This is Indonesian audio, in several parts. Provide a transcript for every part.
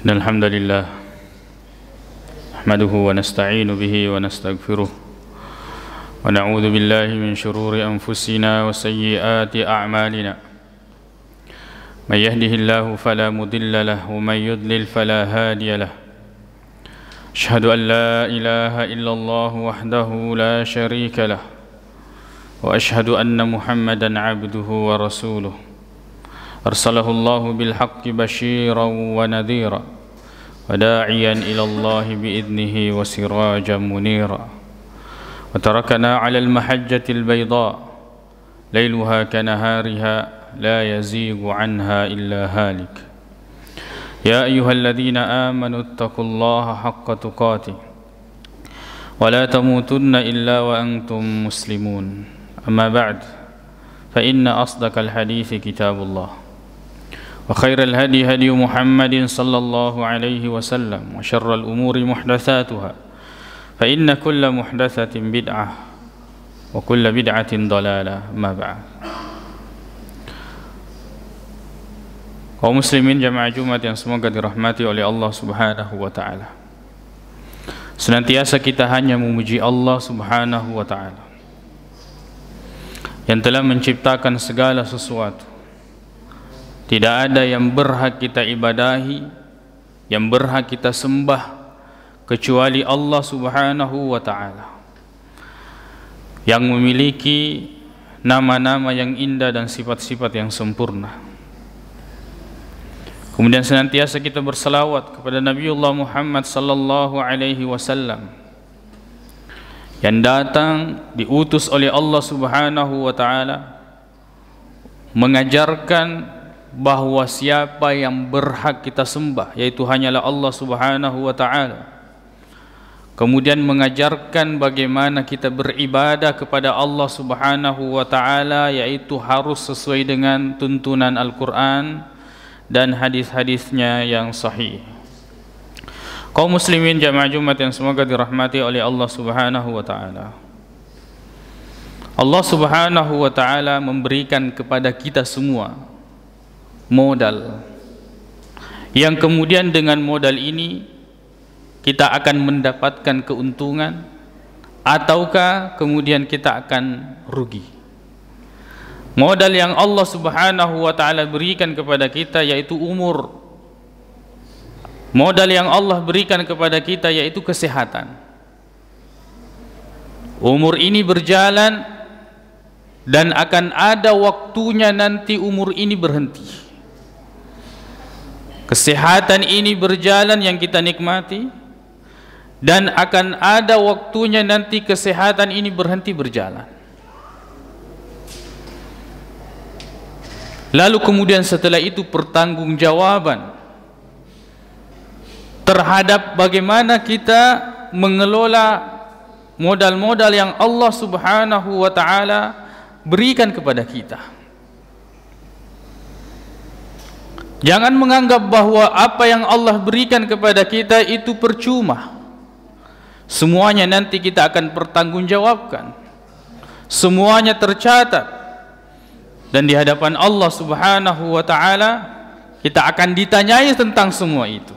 إن الحمد لله نحمده ونستعين به ونستغفره ونعوذ بالله من شرور أنفسنا وسيئات أعمالنا من يهده الله فلا مضل له ومن يضلل فلا هادي له أشهد أن لا إله إلا الله وحده لا شريك له وأشهد أن محمدا عبده ورسوله أرسله الله بالحق بشيرا ونذيرا وداعيا إلى الله بإذنه وسراجا منيرا وتركنا على المحجة البيضاء ليلها كنهارها لا يزيغ عنها إلا هالك يا أيها الذين آمنوا اتقوا الله حق تقاته ولا تموتن إلا وأنتم مسلمون أما بعد فإن أصدق الحديث كتاب الله وخير الهدي هدي محمد صلى الله عليه وسلم وشر الأمور محدثاتها فإن كل محدثة بدعة وكل بدعة ضلالة ما بعد. Kaum muslimin jamaah Jumat yang semoga dirahmati oleh Allah Subhanahu wa taala. Senantiasa kita hanya memuji Allah Subhanahu wa taala yang telah menciptakan segala sesuatu. Tidak ada yang berhak kita ibadahi, yang berhak kita sembah kecuali Allah Subhanahu wa taala yang memiliki nama-nama yang indah dan sifat-sifat yang sempurna. Kemudian senantiasa kita berselawat kepada Nabiullah Muhammad sallallahu alaihi wasallam yang datang diutus oleh Allah Subhanahu wa taala mengajarkan bahwa siapa yang berhak kita sembah yaitu hanyalah Allah Subhanahu wa taala. Kemudian mengajarkan bagaimana kita beribadah kepada Allah Subhanahu wa taala yaitu harus sesuai dengan tuntunan Al-Qur'an dan hadis-hadisnya yang sahih. Kaum muslimin jamaah Jumat yang semoga dirahmati oleh Allah Subhanahu wa taala. Allah Subhanahu wa taala memberikan kepada kita semua modal yang kemudian dengan modal ini kita akan mendapatkan keuntungan ataukah kemudian kita akan rugi. Modal yang Allah Subhanahu wa taala berikan kepada kita yaitu umur. Modal yang Allah berikan kepada kita yaitu kesehatan. Umur ini berjalan dan akan ada waktunya nanti umur ini berhenti. Kesehatan ini berjalan yang kita nikmati dan akan ada waktunya nanti kesehatan ini berhenti berjalan. Lalu kemudian setelah itu pertanggungjawaban terhadap bagaimana kita mengelola modal-modal yang Allah Subhanahu wa taala berikan kepada kita. Jangan menganggap bahwa apa yang Allah berikan kepada kita itu percuma. Semuanya nanti kita akan pertanggungjawabkan. Semuanya tercatat. Dan di hadapan Allah Subhanahu wa taala kita akan ditanyai tentang semua itu.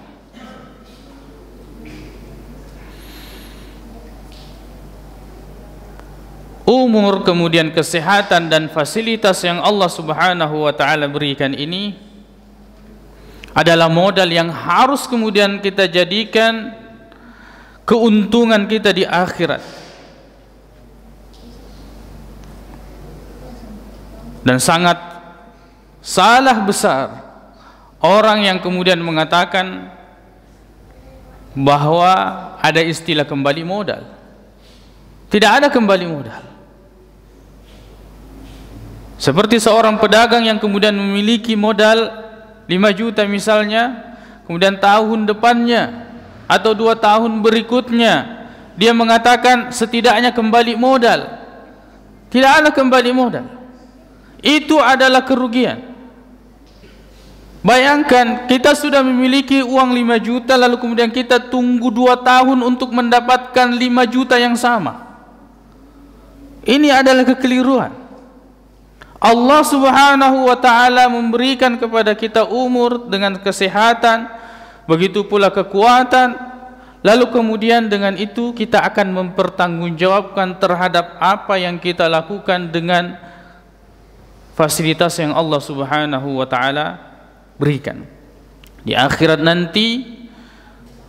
Umur kemudian kesehatan dan fasilitas yang Allah Subhanahu wa taala berikan ini adalah modal yang harus kemudian kita jadikan keuntungan kita di akhirat. Dan sangat salah besar orang yang kemudian mengatakan bahwa ada istilah kembali modal. Tidak ada kembali modal. Seperti seorang pedagang yang kemudian memiliki modal 5 juta misalnya, kemudian tahun depannya atau 2 tahun berikutnya dia mengatakan setidaknya kembali modal. Tidak ada kembali modal. Itu adalah kerugian. Bayangkan kita sudah memiliki uang 5 juta lalu kemudian kita tunggu 2 tahun untuk mendapatkan 5 juta yang sama. Ini adalah kekeliruan. Allah Subhanahu wa taala memberikan kepada kita umur dengan kesehatan, begitu pula kekuatan. Lalu kemudian dengan itu kita akan mempertanggungjawabkan terhadap apa yang kita lakukan dengan fasilitas yang Allah Subhanahu wa taala berikan. Di akhirat nanti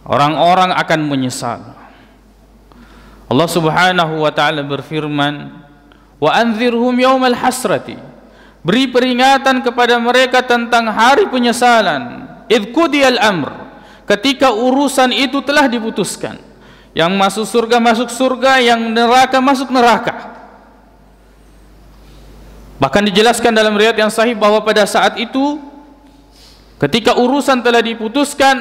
orang-orang akan menyesal. Allah Subhanahu wa taala berfirman, "Wa anzirhum yaumal hasrati." Beri peringatan kepada mereka tentang hari penyesalan. Idz qudiyal amr. Ketika urusan itu telah diputuskan. Yang masuk surga, yang neraka masuk neraka. Bahkan dijelaskan dalam riwayat yang sahih bahwa pada saat itu ketika urusan telah diputuskan,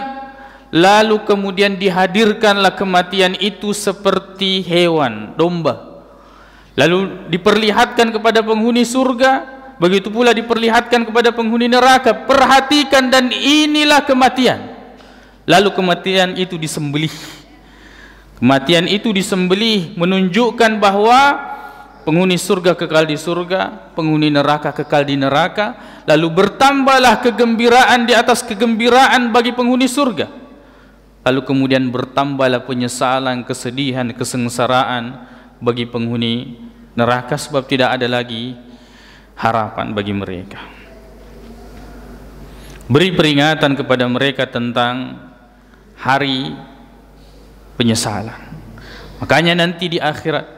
lalu kemudian dihadirkanlah kematian itu seperti hewan, domba. Lalu diperlihatkan kepada penghuni surga, begitu pula diperlihatkan kepada penghuni neraka. Perhatikan, dan inilah kematian. Lalu kematian itu disembelih. Kematian itu disembelih menunjukkan bahwa penghuni surga kekal di surga, penghuni neraka kekal di neraka. Lalu bertambahlah kegembiraan di atas kegembiraan bagi penghuni surga. Lalu kemudian bertambahlah penyesalan, kesedihan, kesengsaraan bagi penghuni neraka, sebab tidak ada lagi harapan bagi mereka. Beri peringatan kepada mereka tentang hari penyesalan. Makanya nanti di akhirat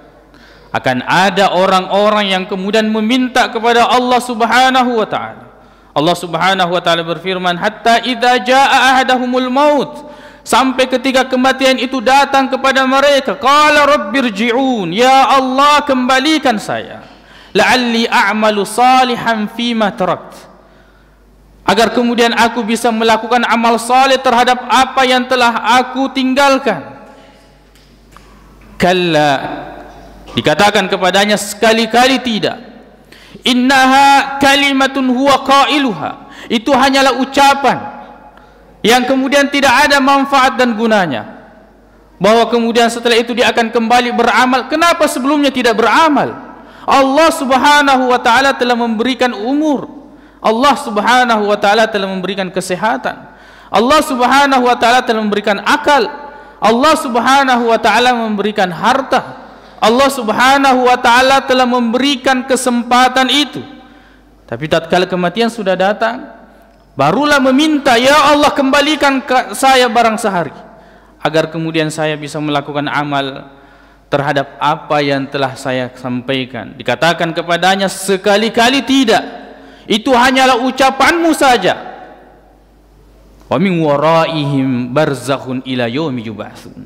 akan ada orang-orang yang kemudian meminta kepada Allah Subhanahu wa taala. Allah Subhanahu wa taala berfirman, "Hatta idza jaa ahadahumul maut." Sampai ketika kematian itu datang kepada mereka, qala rabbirji'un, ya Allah kembalikan saya, la'alli a'malu salihan fima tarakt, agar kemudian aku bisa melakukan amal saleh terhadap apa yang telah aku tinggalkan. Kalla, dikatakan kepadanya sekali-kali tidak. Innaha kalimatun huwa qailuha, itu hanyalah ucapan yang kemudian tidak ada manfaat dan gunanya, bahwa kemudian setelah itu dia akan kembali beramal. Kenapa sebelumnya tidak beramal? Allah Subhanahu wa taala telah memberikan umur, Allah Subhanahu wa taala telah memberikan kesehatan, Allah Subhanahu wa taala telah memberikan akal, Allah Subhanahu wa taala memberikan harta, Allah Subhanahu wa taala telah memberikan kesempatan itu. Tapi tatkala kematian sudah datang, barulah meminta, ya Allah kembalikan saya barang sehari, agar kemudian saya bisa melakukan amal terhadap apa yang telah saya sampaikan. Dikatakan kepadanya sekali-kali tidak, itu hanyalah ucapanmu saja. Wa min waraihim barzakhun ila yaumi yub'atsun.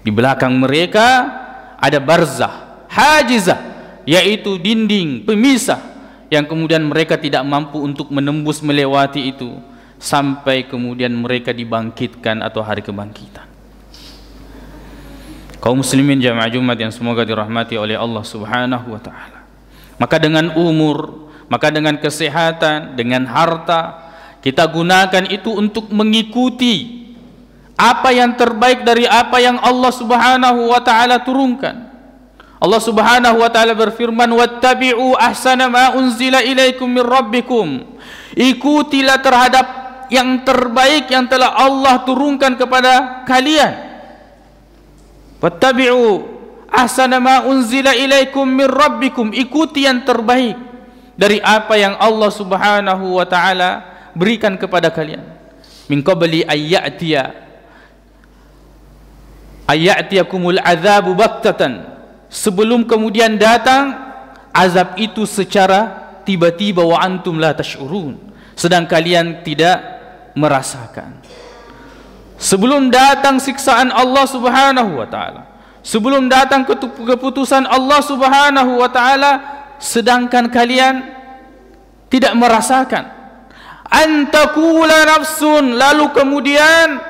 Di belakang mereka ada barzah, hajizah, yaitu dinding pemisah yang kemudian mereka tidak mampu untuk menembus, melewati itu sampai kemudian mereka dibangkitkan atau hari kebangkitan. Kaum muslimin jamaah Jumat yang semoga dirahmati oleh Allah Subhanahu wa taala. Maka dengan umur, maka dengan kesehatan, dengan harta, kita gunakan itu untuk mengikuti apa yang terbaik dari apa yang Allah Subhanahu wa taala turunkan. Allah Subhanahu wa taala berfirman, wattabi'u ahsana ma unzila ilaikum min rabbikum. Ikutilah terhadap yang terbaik yang telah Allah turunkan kepada kalian. Wattabi'u ahsana ma unzila ilaikum min rabbikum. Ikuti yang terbaik dari apa yang Allah Subhanahu wa taala berikan kepada kalian. Min qabli ayyatiyakumul azabu baktatan, sebelum kemudian datang azab itu secara tiba-tiba, wa antum la tash'urun, sedang kalian tidak merasakan. Sebelum datang siksaan Allah Subhanahu wa taala, sebelum datang keputusan Allah Subhanahu wa taala, sedangkan kalian tidak merasakan. Antakula nafsun, lalu kemudian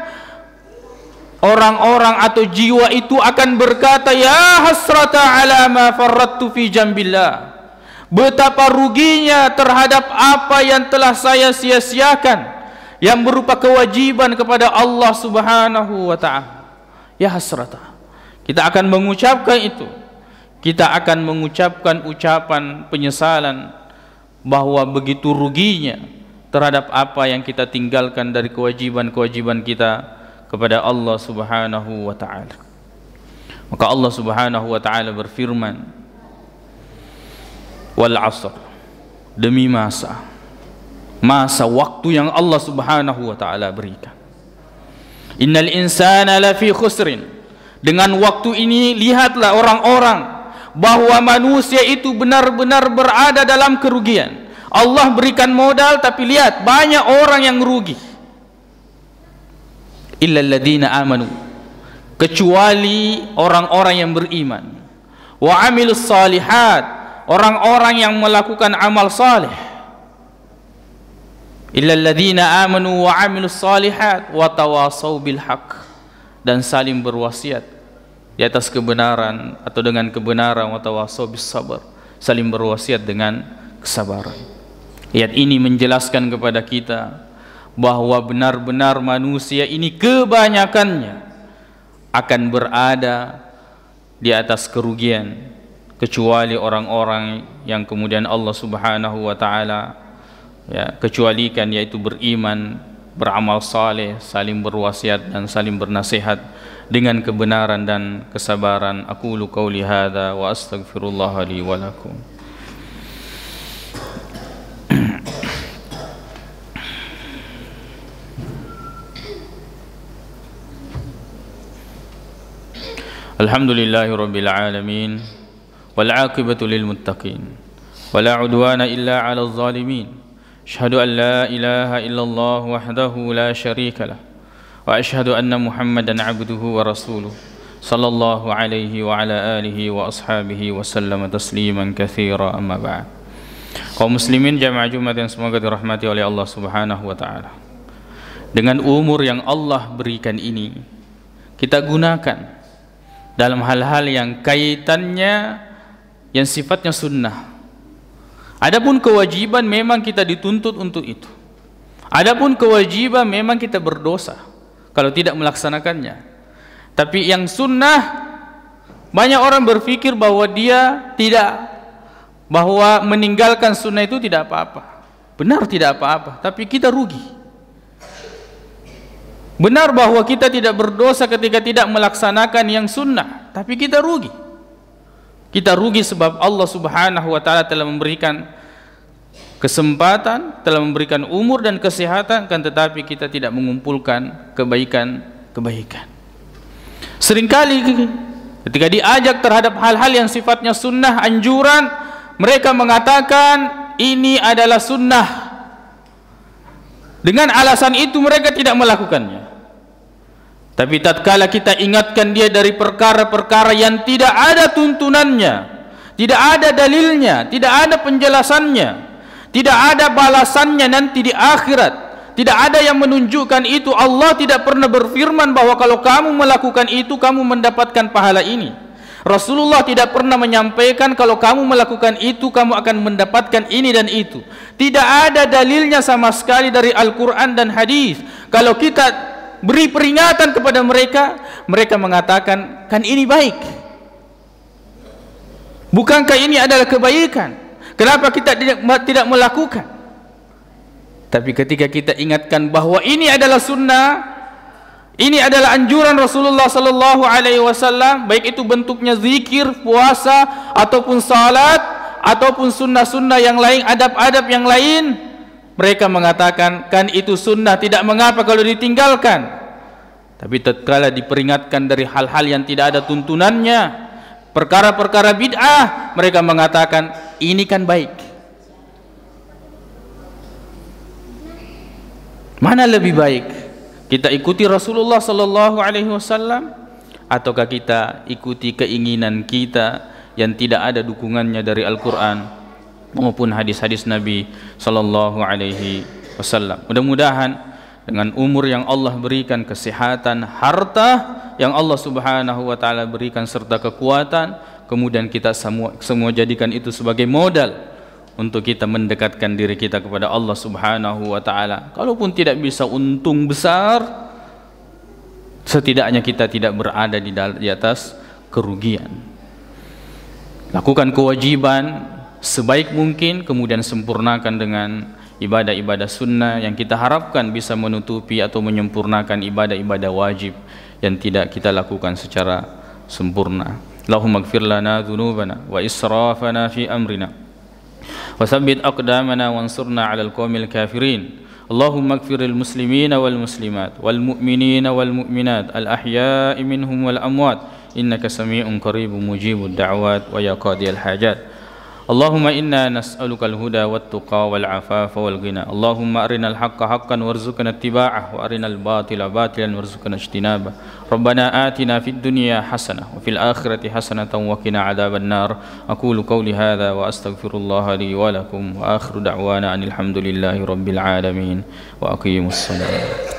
orang-orang atau jiwa itu akan berkata, ya hasrata ala ma farrattu fi jambillah, betapa ruginya terhadap apa yang telah saya sia-siakan yang berupa kewajiban kepada Allah Subhanahu wa ta'ala. Ya hasrata, kita akan mengucapkan itu, kita akan mengucapkan ucapan penyesalan bahwa begitu ruginya, terhadap apa yang kita tinggalkan dari kewajiban-kewajiban kita kepada Allah Subhanahu wa taala. Maka Allah Subhanahu wa taala berfirman, wal 'asr, demi masa waktu yang Allah Subhanahu wa taala berikan. Innal insana lafi khusrin. Dengan waktu ini lihatlah orang-orang bahwa manusia itu benar-benar berada dalam kerugian. Allah berikan modal, tapi lihat banyak orang yang rugi. Illal ladzina amanu, kecuali orang-orang yang beriman. Wa amilus salihat, orang-orang yang melakukan amal saleh. Illal ladzina amanu wa amilus salihat wa tawasau bil haqq, dan saling berwasiat di atas kebenaran atau dengan kebenaran, wa tawasau bis sabr, saling berwasiat dengan kesabaran. Ayat ini menjelaskan kepada kita bahwa benar-benar manusia ini kebanyakannya akan berada di atas kerugian, kecuali orang-orang yang kemudian Allah Subhanahu wa taala kecualikan, yaitu beriman, beramal saleh, saling berwasiat dan saling bernasihat dengan kebenaran dan kesabaran. Aqulu qauli hadza wa astaghfirullah li wa lakum. Alhamdulillahi rabbil alamin wal 'aqibatu lil muttaqin wa la 'udwana illa 'alal zalimin. Asyhadu an la ilaha illallah wahdahu la syarika lah wa asyhadu anna Muhammadan 'abduhu wa rasuluh sallallahu alaihi wa ala alihi wa ashabihi wa sallama tasliman katsira, amma ba'd. Kaum muslimin jamaah Jumat yang semoga dirahmati oleh Allah Subhanahu wa taala. Dengan umur yang Allah berikan ini, kita gunakan dalam hal-hal yang kaitannya yang sifatnya sunnah. Adapun kewajiban memang kita dituntut untuk itu. Adapun kewajiban memang kita berdosa kalau tidak melaksanakannya. Tapi yang sunnah, banyak orang berpikir bahwa bahwa meninggalkan sunnah itu tidak apa-apa. Benar, tidak apa-apa, tapi kita rugi. Benar bahwa kita tidak berdosa ketika tidak melaksanakan yang sunnah, tapi kita rugi. Kita rugi sebab Allah Subhanahu wa taala telah memberikan kesempatan, telah memberikan umur dan kesehatan, kan tetapi kita tidak mengumpulkan kebaikan-kebaikan. Seringkali ketika diajak terhadap hal-hal yang sifatnya sunnah, anjuran, mereka mengatakan ini adalah sunnah. Dengan alasan itu mereka tidak melakukannya. Tapi tatkala kita ingatkan dia dari perkara-perkara yang tidak ada tuntunannya, tidak ada dalilnya, tidak ada penjelasannya, tidak ada balasannya nanti di akhirat, tidak ada yang menunjukkan itu. Allah tidak pernah berfirman bahwa kalau kamu melakukan itu kamu mendapatkan pahala ini. Rasulullah tidak pernah menyampaikan kalau kamu melakukan itu kamu akan mendapatkan ini dan itu. Tidak ada dalilnya sama sekali dari Al-Quran dan hadis. Kalau kita beri peringatan kepada mereka, mereka mengatakan, kan ini baik. Bukankah ini adalah kebaikan? Kenapa kita tidak melakukan? Tapi ketika kita ingatkan bahwa ini adalah sunnah, ini adalah anjuran Rasulullah sallallahu alaihi wasallam, baik itu bentuknya zikir, puasa, ataupun salat, ataupun sunnah-sunnah yang lain, adab-adab yang lain, mereka mengatakan, kan itu sunnah, tidak mengapa kalau ditinggalkan. Tapi tatkala diperingatkan dari hal-hal yang tidak ada tuntunannya, perkara-perkara bid'ah, mereka mengatakan, ini kan baik. Mana lebih baik? Kita ikuti Rasulullah sallallahu alaihi wasallam ataukah kita ikuti keinginan kita yang tidak ada dukungannya dari Al-Qur'an maupun hadis-hadis Nabi sallallahu alaihi wasallam. Mudah-mudahan dengan umur yang Allah berikan, kesehatan, harta yang Allah Subhanahu wa taala berikan serta kekuatan, kemudian kita semua jadikan itu sebagai modal untuk kita mendekatkan diri kita kepada Allah Subhanahu wa taala. Kalaupun tidak bisa untung besar, setidaknya kita tidak berada di atas kerugian. Lakukan kewajiban sebaik mungkin, kemudian sempurnakan dengan ibadah-ibadah sunnah yang kita harapkan bisa menutupi atau menyempurnakan ibadah-ibadah wajib yang tidak kita lakukan secara sempurna. Allahumma ighfir lana dhunubana wa israfana fi amrina wa thabbit aqdamana wansurna 'alal qaumil kafirin. Allahumma ighfiril muslimina wal muslimat wal mu'minina wal mu'minat al ahya'i minhum wal amwat innaka sami'un qaribun mujibud da'wat wa ya qadiyal hajat. Allahumma inna nas'alukal huda wat tuqa wal afafa wal ghina. Allahumma arinal haqqa haqqan warzuqna ittiba'ah wa arinal batila batilan warzuqna ijtinabah. Rabbana atina fid dunya hasanah wa fil akhirati hasanatan wa qina adzaban nar. Aqulu qawli hadza wa astaghfirullah li wa lakum wa akhiru da'wana anil hamdulillahi rabbil alamin wa aqimus salat.